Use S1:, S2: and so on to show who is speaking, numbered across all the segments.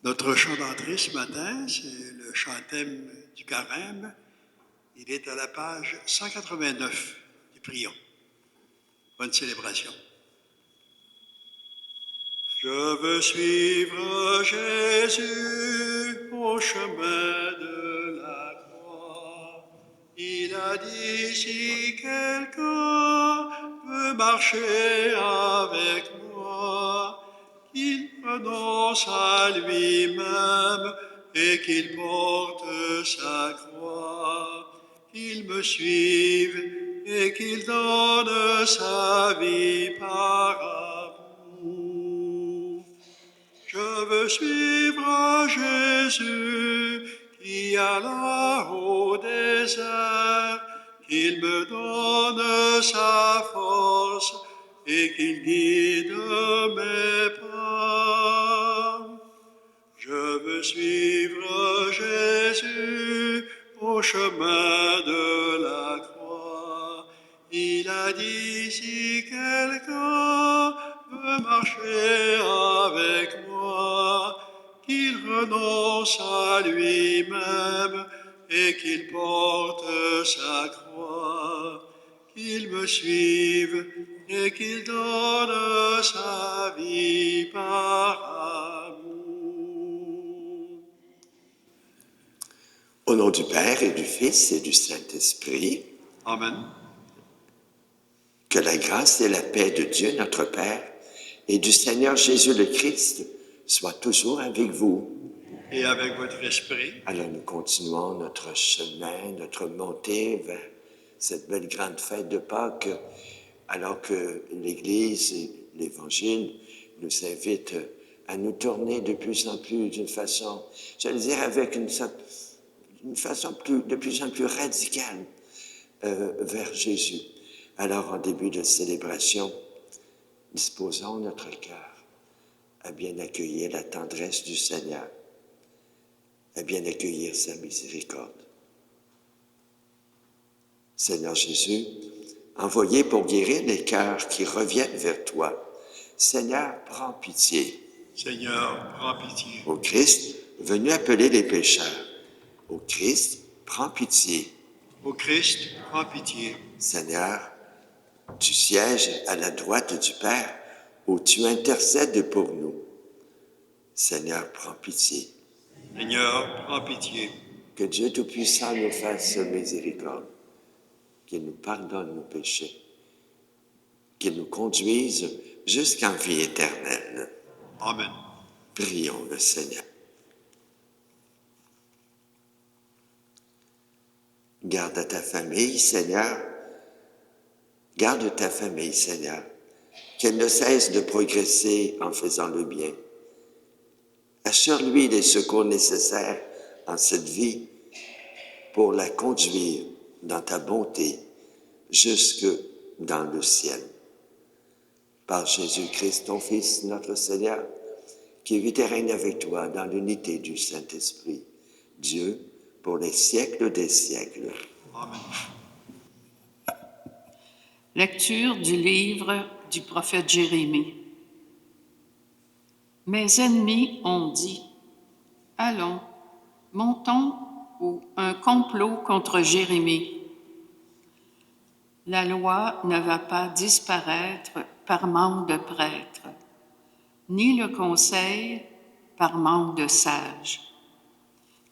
S1: Notre chant d'entrée ce matin, c'est le chant thème du carême. Il est à la page 189 du Prions. Bonne célébration. Je veux suivre Jésus au chemin de la croix. Il a dit si quelqu'un veut marcher avec moi, qu'il renonce à lui-même et qu'il porte sa croix, qu'il me suive et qu'il donne sa vie par amour. Je veux suivre Jésus qui alla au désert, qu'il me donne sa force et qu'il guide mes pas. Je veux suivre Jésus au chemin de la croix. Il a dit si quelqu'un veut marcher avec moi, qu'il renonce à lui-même et qu'il porte sa croix, qu'il me suive et qu'il donne sa vie par amour.
S2: Au nom du Père et du Fils et du Saint-Esprit.
S1: Amen.
S2: Que la grâce et la paix de Dieu notre Père et du Seigneur Jésus le Christ soient toujours avec vous.
S1: Et avec votre esprit.
S2: Alors nous continuons notre chemin, notre montée vers cette belle grande fête de Pâques, alors que l'Église et l'Évangile nous invitent à nous tourner de plus en plus d'une façon, j'allais dire avec une façon de plus en plus radicale vers Jésus. Alors, en début de célébration, disposons notre cœur à bien accueillir la tendresse du Seigneur, à bien accueillir sa miséricorde. Seigneur Jésus, envoyé pour guérir les cœurs qui reviennent vers toi, Seigneur, prends pitié.
S1: Seigneur, prends pitié.
S2: Ô Christ, venu appeler les pécheurs, ô Christ, prends pitié.
S1: Ô Christ, prends pitié.
S2: Seigneur, tu sièges à la droite du Père, où tu intercèdes pour nous. Seigneur, prends pitié.
S1: Seigneur, prends pitié.
S2: Que Dieu Tout-Puissant nous fasse miséricorde, qu'il nous pardonne nos péchés, qu'il nous conduise jusqu'en vie éternelle.
S1: Amen.
S2: Prions le Seigneur. Garde ta famille, Seigneur. Garde ta famille, Seigneur, qu'elle ne cesse de progresser en faisant le bien. Assure-lui les secours nécessaires en cette vie pour la conduire dans ta bonté jusque dans le ciel. Par Jésus-Christ, ton Fils, notre Seigneur, qui vit et règne avec toi dans l'unité du Saint-Esprit, Dieu, pour les siècles des siècles.
S1: Amen.
S3: Lecture du livre du prophète Jérémie. Mes ennemis ont dit, « Allons, montons un complot contre Jérémie. La loi ne va pas disparaître par manque de prêtres, ni le conseil par manque de sages,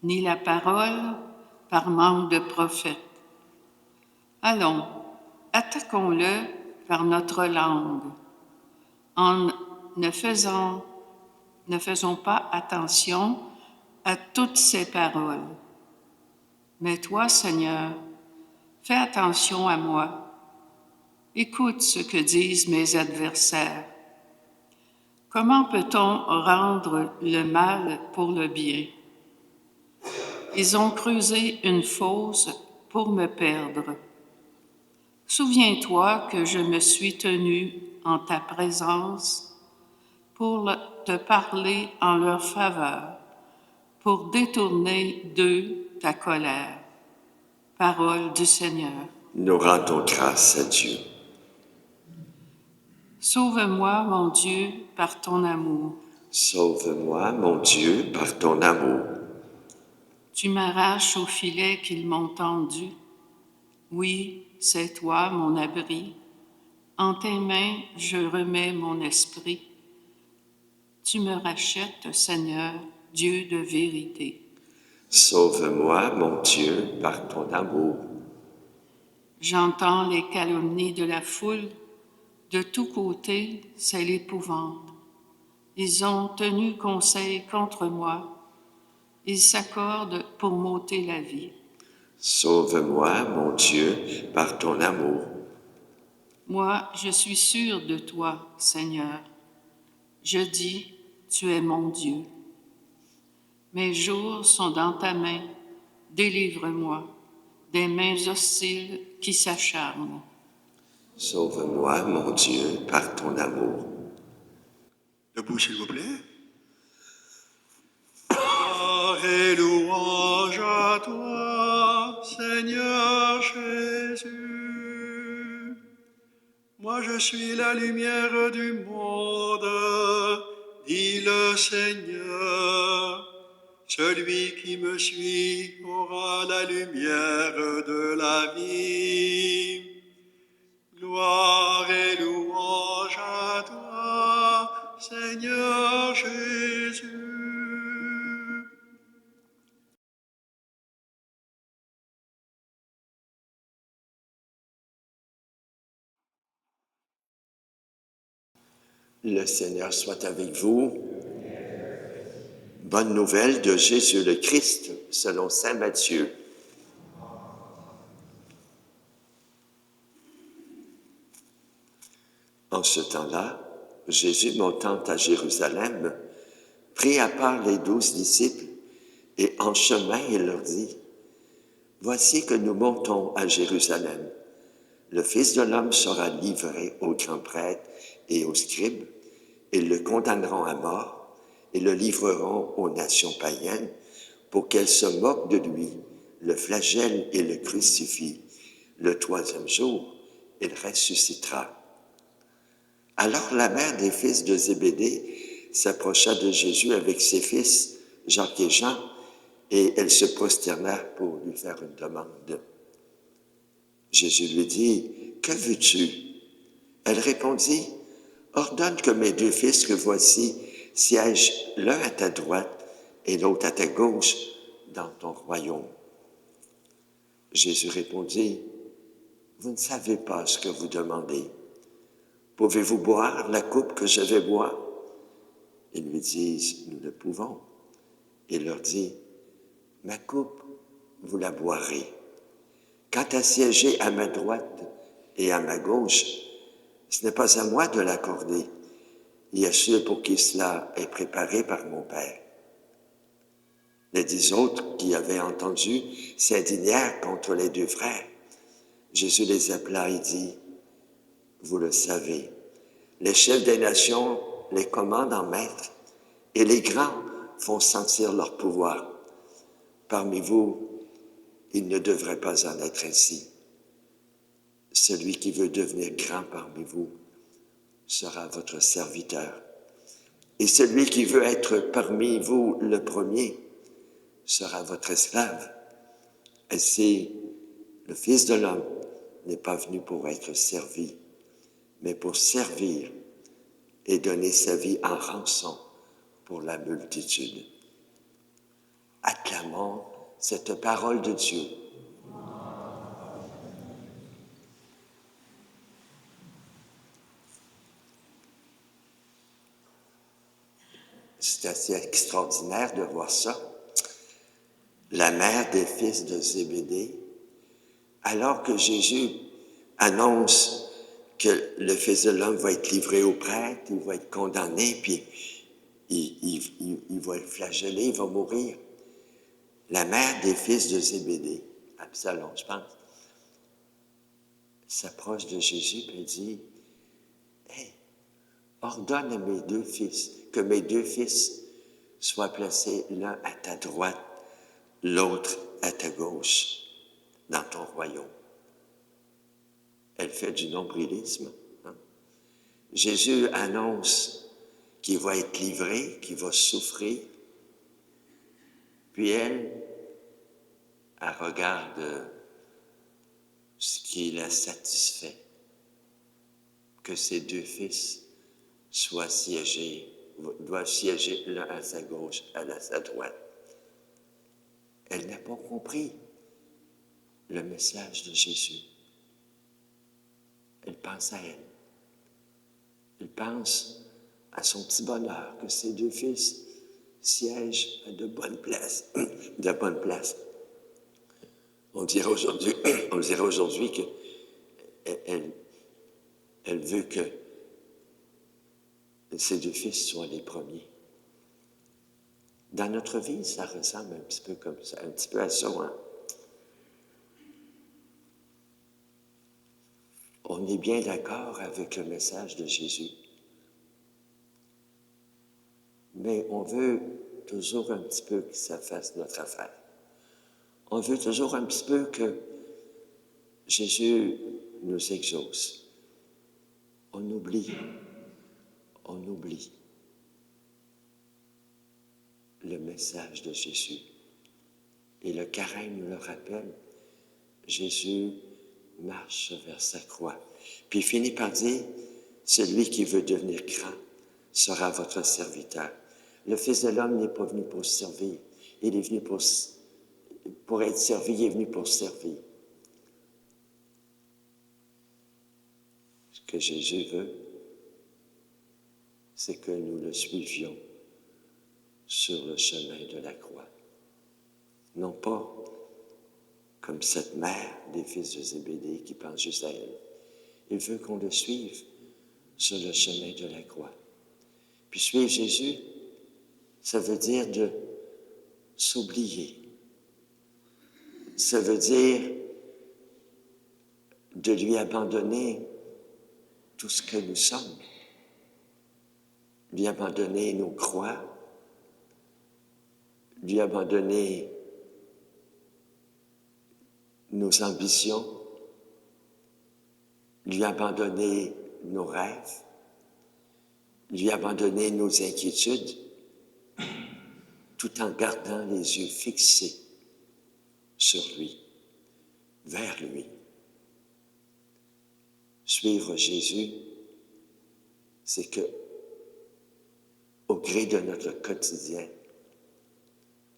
S3: ni la parole par manque de prophètes. Allons, attaquons-le par notre langue, en ne faisons pas attention à toutes ses paroles. Mais toi, Seigneur, fais attention à moi. Écoute ce que disent mes adversaires. Comment peut-on rendre le mal pour le bien? Ils ont creusé une fosse pour me perdre. Souviens-toi que je me suis tenu en ta présence pour te parler en leur faveur, pour détourner d'eux ta colère. Parole du Seigneur.
S2: Nous rendons grâce à Dieu.
S3: Sauve-moi, mon Dieu, par ton amour.
S2: Sauve-moi, mon Dieu, par ton amour.
S3: Tu m'arraches au filet qu'ils m'ont tendu. Oui, c'est toi mon abri. En tes mains, je remets mon esprit. Tu me rachètes, Seigneur, Dieu de vérité.
S2: Sauve-moi, mon Dieu, par ton amour.
S3: J'entends les calomnies de la foule. De tous côtés, c'est l'épouvante. Ils ont tenu conseil contre moi. Ils s'accordent pour m'ôter la vie.
S2: Sauve-moi, mon Dieu, par ton amour.
S3: Moi, je suis sûr de toi, Seigneur. Je dis, tu es mon Dieu. Mes jours sont dans ta main. Délivre-moi des mains hostiles qui s'acharnent.
S2: Sauve-moi, mon Dieu, par ton amour.
S1: Debout, s'il vous plaît. Gloire et louange à toi, Seigneur Jésus. Moi, je suis la lumière du monde, dit le Seigneur. Celui qui me suit aura la lumière de la vie. Gloire et louange à toi, Seigneur Jésus.
S2: Le Seigneur soit avec vous. Bonne nouvelle de Jésus le Christ, selon saint Matthieu. En ce temps-là, Jésus montant à Jérusalem, prit à part les 12 disciples, et en chemin il leur dit, « Voici que nous montons à Jérusalem. Le Fils de l'homme sera livré aux grands prêtres et aux scribes. Ils le condamneront à mort et le livreront aux nations païennes pour qu'elles se moquent de lui, le flagellent et le crucifient. Le 3e jour, il ressuscitera. » Alors la mère des fils de Zébédée s'approcha de Jésus avec ses fils, Jacques et Jean, et elle se prosterna pour lui faire une demande. Jésus lui dit, « Que veux-tu » Elle répondit, « Ordonne que mes 2 fils que voici siègent l'un à ta droite et l'autre à ta gauche dans ton royaume. » Jésus répondit, « Vous ne savez pas ce que vous demandez. Pouvez-vous boire la coupe que je vais boire ?» Ils lui disent, « Nous le pouvons. » Il leur dit, « Ma coupe, vous la boirez. Quant à siéger à ma droite et à ma gauche, ce n'est pas à moi de l'accorder. Il y a ceux pour qui cela est préparé par mon Père. » Les 10 autres qui avaient entendu s'indignèrent contre les 2 frères. Jésus les appela et dit, « Vous le savez, les chefs des nations les commandent en maîtres, et les grands font sentir leur pouvoir. Parmi vous, il ne devrait pas en être ainsi. Celui qui veut devenir grand parmi vous sera votre serviteur. Et celui qui veut être parmi vous le premier sera votre esclave. Ainsi, le Fils de l'homme n'est pas venu pour être servi, mais pour servir et donner sa vie en rançon pour la multitude. » Acclamons cette parole de Dieu. C'est assez extraordinaire de voir ça. La mère des fils de Zébédée, alors que Jésus annonce que le Fils de l'homme va être livré aux prêtres, il va être condamné, puis il va être flagellé, il va mourir. La mère des fils de Zébédée, Absalom, je pense, s'approche de Jésus et dit, « Hey, ordonne à mes 2 fils, que mes 2 fils soient placés l'un à ta droite, l'autre à ta gauche, dans ton royaume. » Elle fait du nombrilisme. Hein? Jésus annonce qui va être livré, qui va souffrir. Puis elle regarde ce qui la satisfait, que ses deux fils doivent siéger l'un à sa gauche, l'un à sa droite. Elle n'a pas compris le message de Jésus. Elle pense à elle. Elle pense à son petit bonheur, que ses deux fils siègent à de bonnes places. De bonnes places. On dirait aujourd'hui qu'elle veut que ses deux fils soient les premiers. Dans notre vie, ça ressemble un petit peu comme ça, un petit peu à ça, hein? On est bien d'accord avec le message de Jésus. Mais on veut toujours un petit peu que ça fasse notre affaire. On veut toujours un petit peu que Jésus nous exauce. On oublie le message de Jésus. Et le carême nous le rappelle. Jésus marche vers sa croix. Puis il finit par dire, celui qui veut devenir grand sera votre serviteur. Le Fils de l'homme n'est pas venu pour servir. Il est venu pour être servi, il est venu pour servir. Ce que Jésus veut, c'est que nous le suivions sur le chemin de la croix. Non pas comme cette mère des fils de Zébédée qui pense juste à elle. Il veut qu'on le suive sur le chemin de la croix. Puis suivre Jésus, ça veut dire de s'oublier. Ça veut dire de lui abandonner tout ce que nous sommes, lui abandonner nos croix, lui abandonner nos ambitions, lui abandonner nos rêves, lui abandonner nos inquiétudes, tout en gardant les yeux fixés sur lui, vers lui. Suivre Jésus, c'est que, au gré de notre quotidien,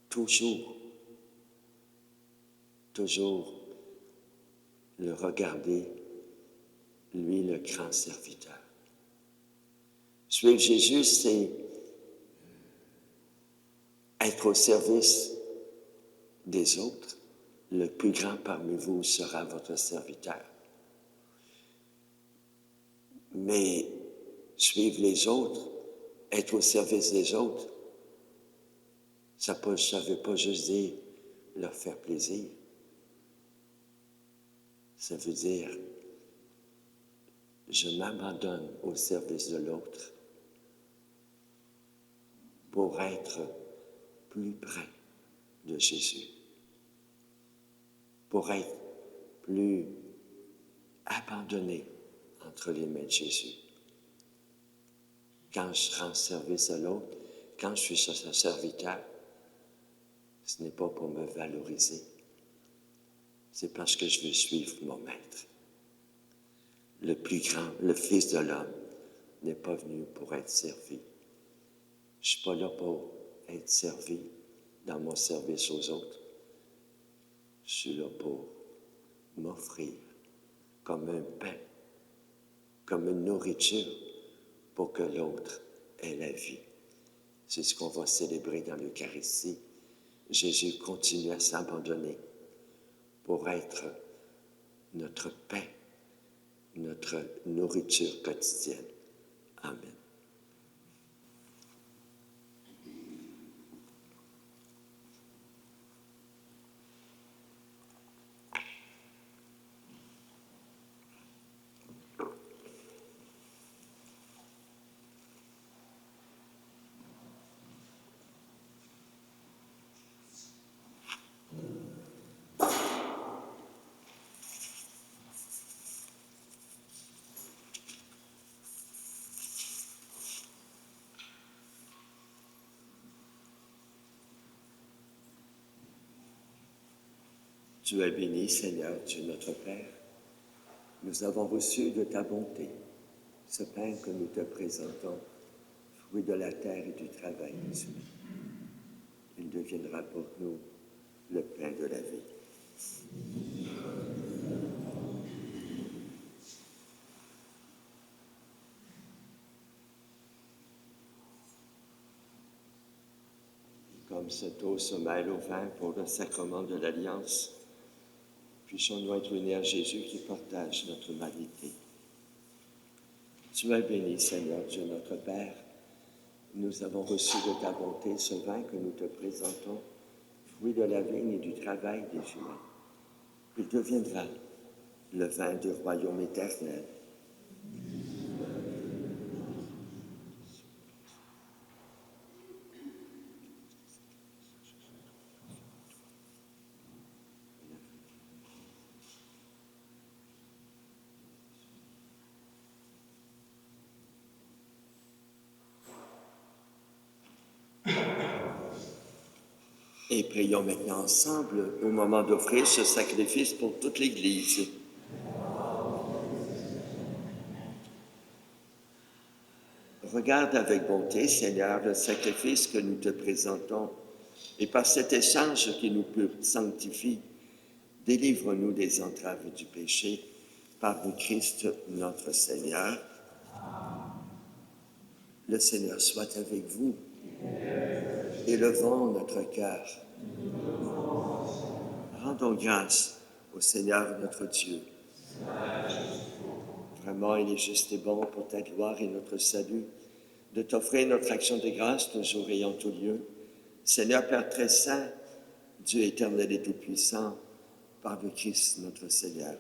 S2: toujours le regarder, lui, le grand serviteur. Suivre Jésus, c'est être au service des autres. Le plus grand parmi vous sera votre serviteur. Mais suivre les autres, être au service des autres, ça ne veut pas juste dire leur faire plaisir. Ça veut dire, je m'abandonne au service de l'autre pour être plus près de Jésus, pour être plus abandonné entre les mains de Jésus. Quand je rends service à l'autre, quand je suis son serviteur, ce n'est pas pour me valoriser, c'est parce que je veux suivre mon maître. Le plus grand, le Fils de l'homme, n'est pas venu pour être servi. Je ne suis pas là pour être servi dans mon service aux autres. Je suis là pour m'offrir comme un pain, comme une nourriture pour que l'autre ait la vie. C'est ce qu'on va célébrer dans l'Eucharistie. Jésus continue à s'abandonner pour être notre pain, notre nourriture quotidienne. Amen. Tu es béni, Seigneur Dieu notre Père. Nous avons reçu de ta bonté ce pain que nous te présentons, fruit de la terre et du travail des humains. Il deviendra pour nous le pain de la vie. Comme cette eau se mêle au vin pour le sacrement de l'Alliance, puissions-nous être unis à Jésus qui partage notre humanité. Tu es béni, Seigneur Dieu notre Père. Nous avons reçu de ta bonté ce vin que nous te présentons, fruit de la vigne et du travail des humains. Il deviendra le vin du royaume éternel. Et prions maintenant ensemble au moment d'offrir ce sacrifice pour toute l'Église. Regarde avec bonté, Seigneur, le sacrifice que nous te présentons, et par cet échange qui nous sanctifie, délivre-nous des entraves du péché, par le Christ notre Seigneur. Le Seigneur soit avec vous. Élevons notre cœur. Rendons grâce au Seigneur notre Dieu. Vraiment, il est juste et bon pour ta gloire et notre salut de t'offrir notre action de grâce toujours et en tout lieu. Seigneur Père très saint, Dieu éternel et tout-puissant, par le Christ notre Seigneur.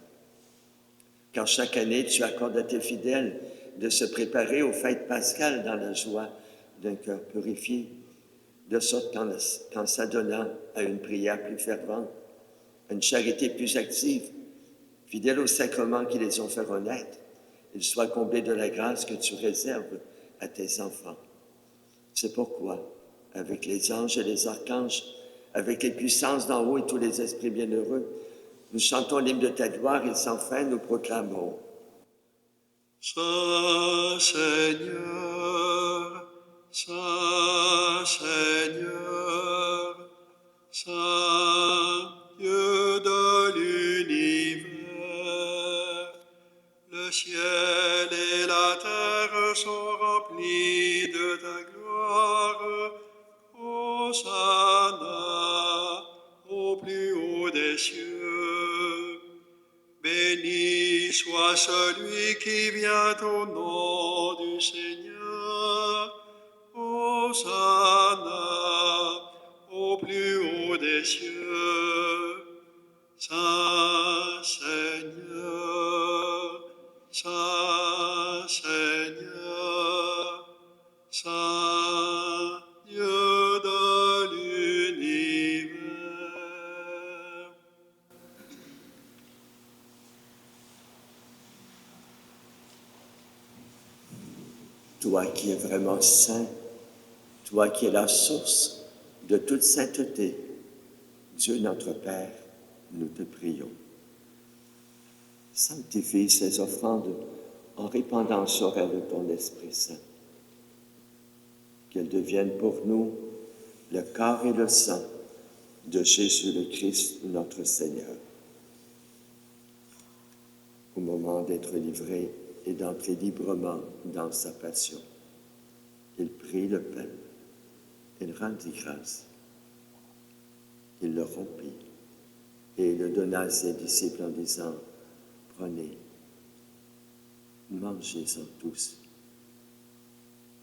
S2: Car chaque année, tu accordes à tes fidèles de se préparer aux fêtes pascales dans la joie d'un cœur purifié, de sorte qu'en s'adonnant à une prière plus fervente, à une charité plus active, fidèles aux sacrements qui les ont fait renaître, ils soient comblés de la grâce que tu réserves à tes enfants. C'est pourquoi, avec les anges et les archanges, avec les puissances d'en haut et tous les esprits bienheureux, nous chantons l'hymne de ta gloire et sans fin nous proclamons.
S1: Saint Seigneur, Saint Seigneur, Saint Dieu de l'univers, le ciel et la terre sont remplis de ta gloire. Hosanna au plus haut des cieux. Béni soit celui qui vient au nom du Seigneur. Hosanna au plus haut des cieux. Saint Seigneur, Saint Seigneur, Saint Dieu de l'univers.
S2: Toi qui es vraiment saint, toi qui es la source de toute sainteté, Dieu notre Père, nous te prions. Sanctifie ces offrandes en répandant sur elles ton Esprit Saint. Qu'elles deviennent pour nous le corps et le sang de Jésus le Christ, notre Seigneur. Au moment d'être livré et d'entrer librement dans sa passion, il prit le pain, il rendit grâce, il le rompit et le donna à ses disciples en disant, « Prenez, mangez-en tous.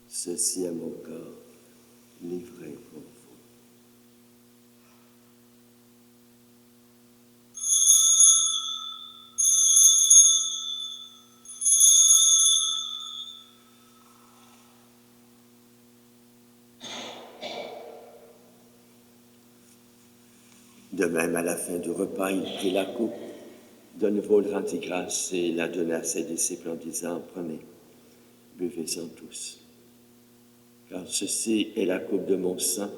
S2: Ceci est mon corps livré pour vous. » De même, à la fin du repas, il prit la coupe. De nouveau, il rendit grâce et la donna à ses disciples en disant, « Prenez, buvez-en tous. Car ceci est la coupe de mon sang,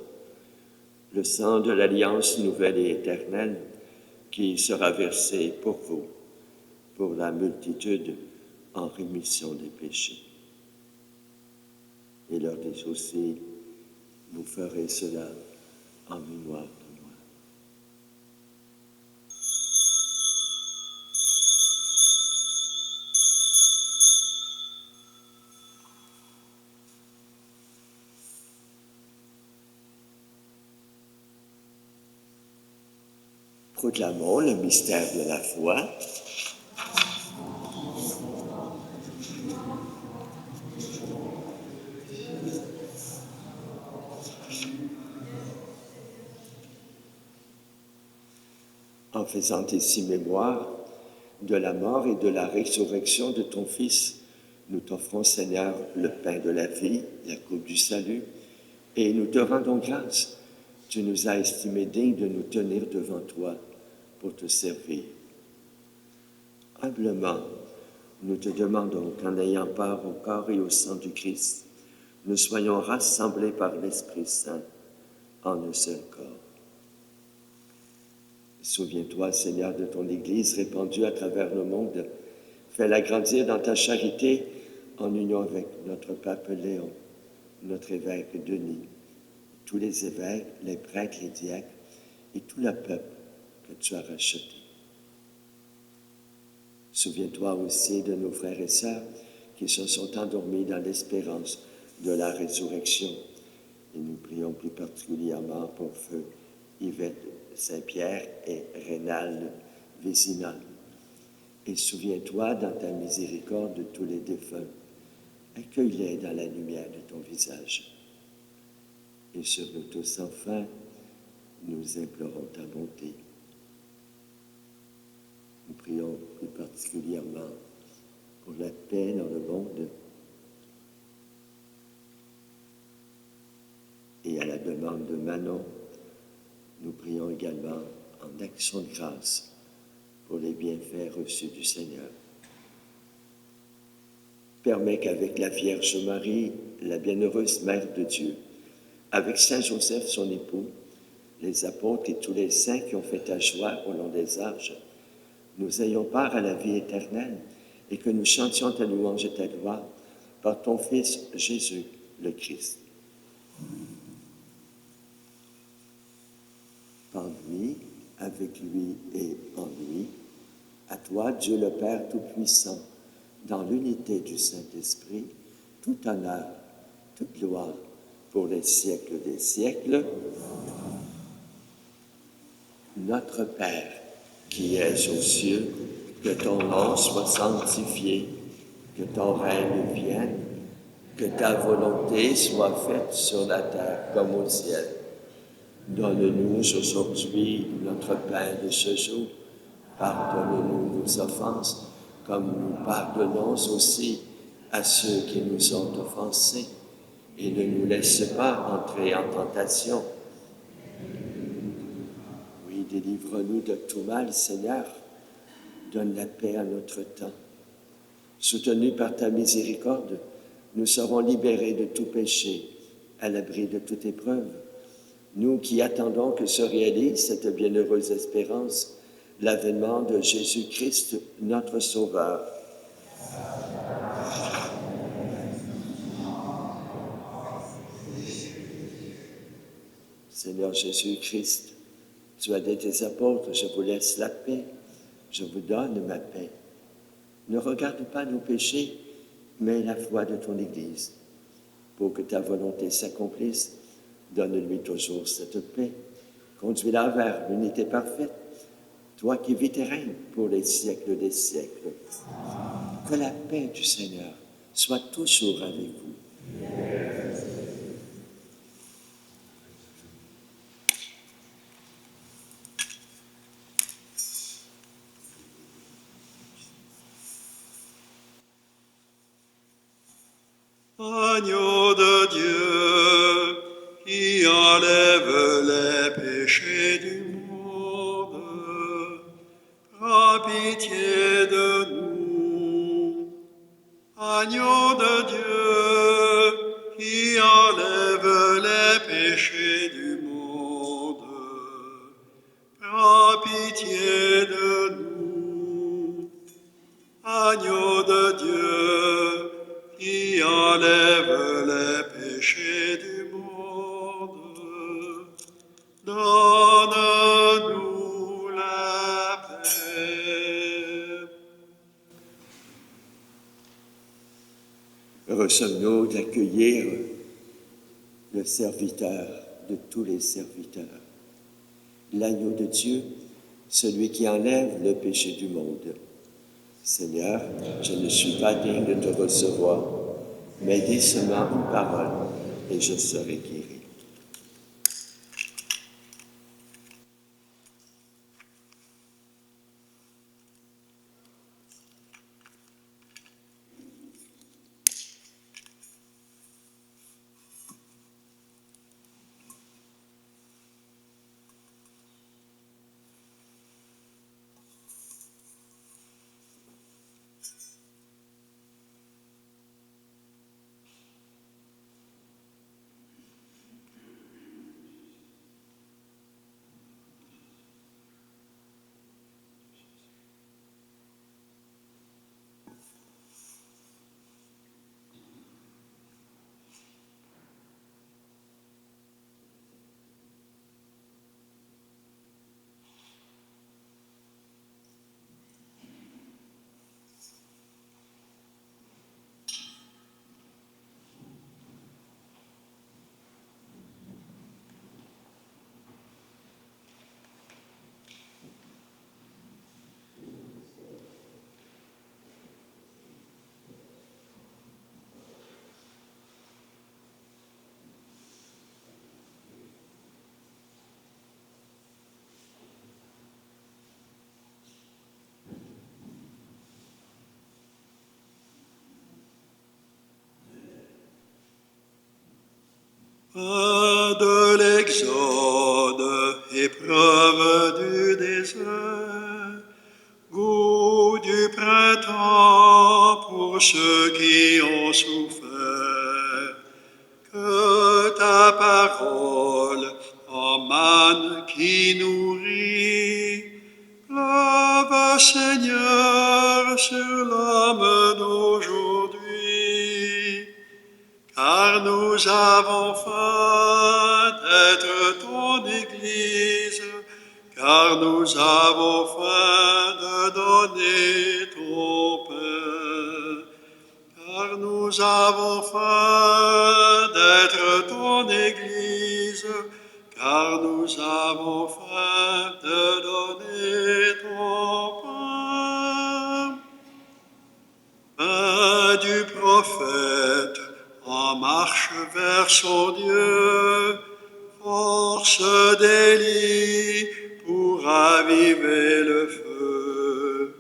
S2: le sang de l'alliance nouvelle et éternelle, qui sera versé pour vous, pour la multitude en rémission des péchés. Et leur dit aussi, vous ferez cela en mémoire de moi. Proclamons le mystère de la foi. En faisant ici mémoire de la mort et de la résurrection de ton Fils, nous t'offrons, Seigneur, le pain de la vie, la coupe du salut, et nous te rendons grâce. Tu nous as estimés dignes de nous tenir devant toi pour te servir. Humblement, nous te demandons qu'en ayant part au corps et au sang du Christ, nous soyons rassemblés par l'Esprit Saint en un seul corps. Souviens-toi, Seigneur, de ton Église répandue à travers le monde. Fais-la grandir dans ta charité en union avec notre pape Léon, notre évêque Denis, tous les évêques, les prêtres, les diacres et tout le peuple que tu as racheté. Souviens-toi aussi de nos frères et sœurs qui se sont endormis dans l'espérance de la résurrection. Et nous prions plus particulièrement pour feu Yvette Saint-Pierre et Rénal Vézina. Et souviens-toi dans ta miséricorde de tous les défunts. Accueille-les dans la lumière de ton visage. Et sur nous tous enfin, nous implorons ta bonté. Nous prions plus particulièrement pour la paix dans le monde et à la demande de Manon, nous prions également en action de grâce pour les bienfaits reçus du Seigneur. Permets qu'avec la Vierge Marie, la bienheureuse Mère de Dieu, avec Saint Joseph, son époux, les apôtres et tous les saints qui ont fait ta joie au long des âges, nous ayons part à la vie éternelle et que nous chantions ta louange et ta gloire par ton Fils Jésus, le Christ. Par lui, avec lui et en lui, à toi, Dieu le Père Tout-Puissant, dans l'unité du Saint-Esprit, tout honneur, toute gloire pour les siècles des siècles. Notre Père, qui es aux cieux, que ton nom soit sanctifié, que ton règne vienne, que ta volonté soit faite sur la terre comme au ciel. Donne-nous aujourd'hui notre pain de ce jour. Pardonne-nous nos offenses, comme nous pardonnons aussi à ceux qui nous ont offensés. Et ne nous laisse pas entrer en tentation. Oui, délivre-nous de tout mal, Seigneur. Donne la paix à notre temps. Soutenus par ta miséricorde, nous serons libérés de tout péché, à l'abri de toute épreuve. Nous qui attendons que se réalise cette bienheureuse espérance, l'avènement de Jésus-Christ, notre Sauveur. Seigneur Jésus-Christ, tu as dit tes apôtres, je vous laisse la paix, je vous donne ma paix. Ne regarde pas nos péchés, mais la foi de ton Église. Pour que ta volonté s'accomplisse, donne-lui toujours cette paix. Conduis-la vers l'unité parfaite, toi qui vis et règnes pour les siècles des siècles. Que la paix du Seigneur soit toujours avec vous.
S1: Agneau de Dieu, qui enlève les péchés du monde, prends pitié de nous. Agneau de Dieu, qui enlève les péchés du monde, prends pitié
S2: Heureux sommes-nous d'accueillir le serviteur de tous les serviteurs, l'agneau de Dieu, celui qui enlève le péché du monde. Seigneur, je ne suis pas digne de te recevoir, mais dis seulement une parole et je serai guéri.
S1: De l'exode, épreuve du désert, goût du printemps pour ceux qui ont souffert, que ta parole en manne qui nourrit, pleuve Seigneur sur l'homme d'aujourd'hui. Car nous avons faim d'être ton Église, car nous avons faim de donner ton pain. Car nous avons faim d'être ton Église, car nous avons faim de donner ton pain. Pain du prophète, en marche vers son Dieu, force d'Élie pour raviver le feu.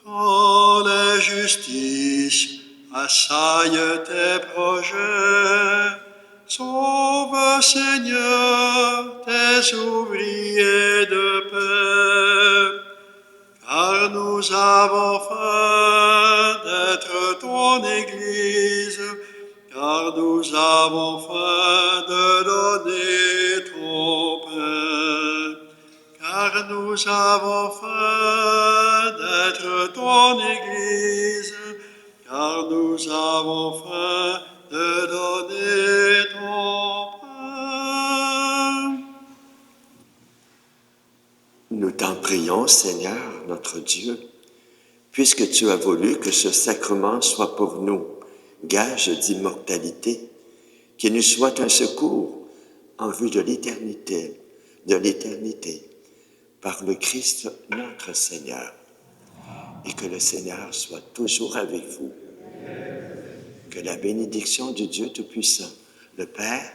S1: Quand l'injustice assaille tes projets, sauve Seigneur tes ouvriers de paix. Car nous avons faim d'être ton Église, car nous avons faim de donner ton pain. Car nous avons faim d'être ton Église, car nous avons faim de donner ton pain.
S2: Nous t'en prions, Seigneur, notre Dieu, puisque tu as voulu que ce sacrement soit pour nous gage d'immortalité, qu'il nous soit un secours en vue de l'éternité, par le Christ notre Seigneur, et que le Seigneur soit toujours avec vous. Que la bénédiction du Dieu Tout-Puissant, le Père,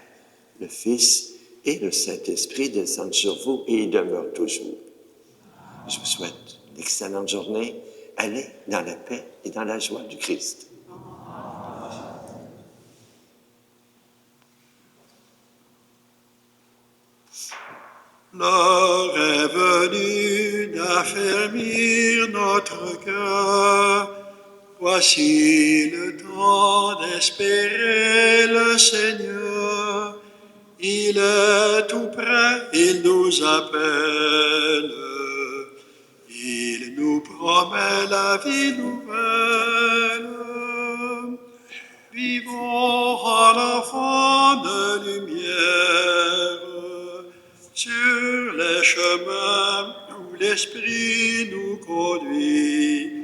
S2: le Fils et le Saint-Esprit descendent sur vous et y demeurent toujours. Je vous souhaite une excellente journée. Allez dans la paix et dans la joie du Christ.
S1: L'heure est venue d'affermir notre cœur. Voici le temps d'espérer le Seigneur. Il est tout près, il nous appelle. Il nous promet la vie nouvelle. Vivons en l'enfant de lumière, sur les chemins où l'Esprit nous conduit.